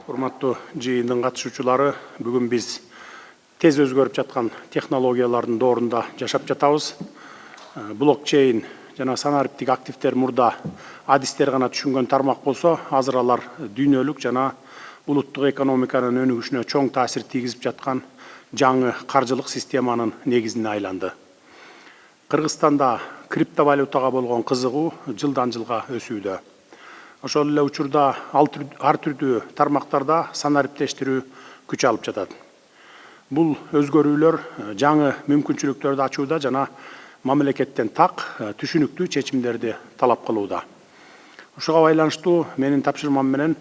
Урматтуу жыйындын катышуучулары, бүгүн биз тез өзгөрүп жаткан технологиялардын доорунда жашап жатабыз. Блокчейн жана санариптик активдер мурда адистер гана түшүнгөн тармак болсо, азыр алар дүйнөлүк жана улуттук экономиканын өнүгүшүнө чоң таасир тийгизип жаткан жаңы каржылык системанын негизине айланды. Кыргызстанда криптовалютага болгон кызыгуу жылдан жылга өсүүдө. Ошол эле учурда ар түрдүү тармактарда санариптештирүү күч алып жатат. Бул өзгөрүүлөр жаңы мүмкүнчүлүктөрдү ачууда жана мамлекеттен так түшүнүктүү чечимдерди талап кылууда. Ошого байланыштуу менин тапшырмам менен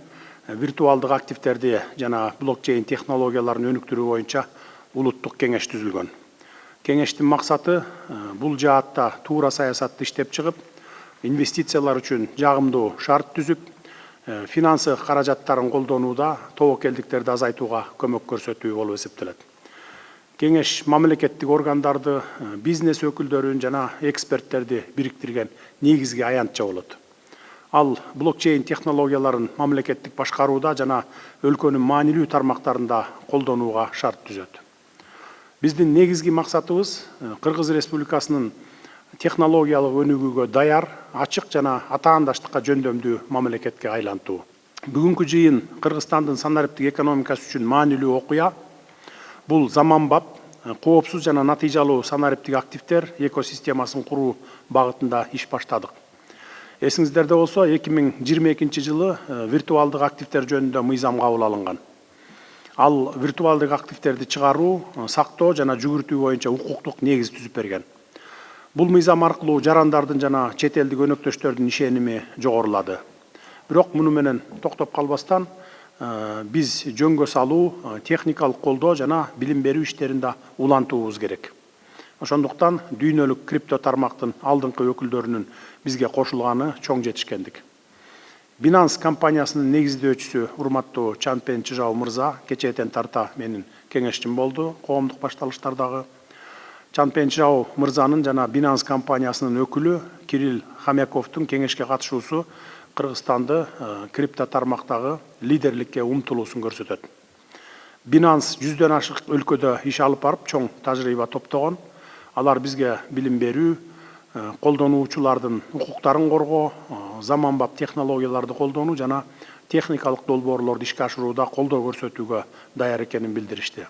виртуалдык активдерди жана блокчейн технологияларын өнүктүрүү боюнча улуттук кеңеш түзүлгөн. Кеңештин максаты бул жаатта туура саясатты иштеп чыгып, инвестициялар үчүн жагымдуу шарт түзүп, финансы каражаттарын колдонууда тобокелдиктерди азайтууга көмөк көрсөтүү болуп эсептелет. Кеңеш мамлекеттик органдарды, бизнес өкүлдөрүн жана эксперттерди бириктирген негизги аянтча болот. Ал блокчейн технологияларын мамлекеттик башкарууда жана өлкөнүн маанилүү тармактарында колдонууга шарт түзөт. Биздин негизги максатыбыз Кыргыз Республикасынын технологиялык өнүгүүгө даяр, ачык жана атаандаштыкка жөндөмдүү мамлекетке айлантуу. Бүгүнкү жыйын Кыргызстандын санариптик экономикасы үчүн маанилүү окуя. Бул заманбап, коопсуз жана натыйжалуу санариптик активдер экосистемасын куруу багытында иш баштадык. Эсиңиздерде болсо, 2022 жылы виртуалдык активдер жөнүндө мыйзам кабыл алынган. Ал виртуалдык активдерди чыгаруу, сактоо жана жүгүртүү боюнча укуктук негиз түзүп берген. Бул мыйзам аркылуу жарандардын жана чет элдик өнөктөштөрдүн ишеними жогорулады. Бирок муну менен токтоп калбастан, биз жөнгө салуу, техникалык колдоо жана билим берүү иштеринде улантуубуз керек. Ошондуктан дүйнөлүк крипто тармактын алдыңкы өкүлдөрүнүн бизге кошулганы чоң жетишкендик. Binance компаниясынын негиздөөчүсү урматтуу Чанпен Чыжау мырза кечээден тарта менин кеңешчим болду коомдук башталыштардагы. Чанпен Чыжау мырзанын жана Binance компаниясынын өкүлү Кирилл Хомяковдун кеңешке катышуусу Кыргызстанды крипто тармактагы лидерликке умтулуусун көрсөтөт. Binance 100дөн ашык өлкөдө иш алып барып, чоң тажрыйба топтогон. Алар бизге билим берүү, колдонуучулардын укуктарын коргоо, заманбап технологияларды колдонуу жана техникалык долбоорлорду ишке ашырууда колдоо көрсөтүүгө даяр экенин билдиришти.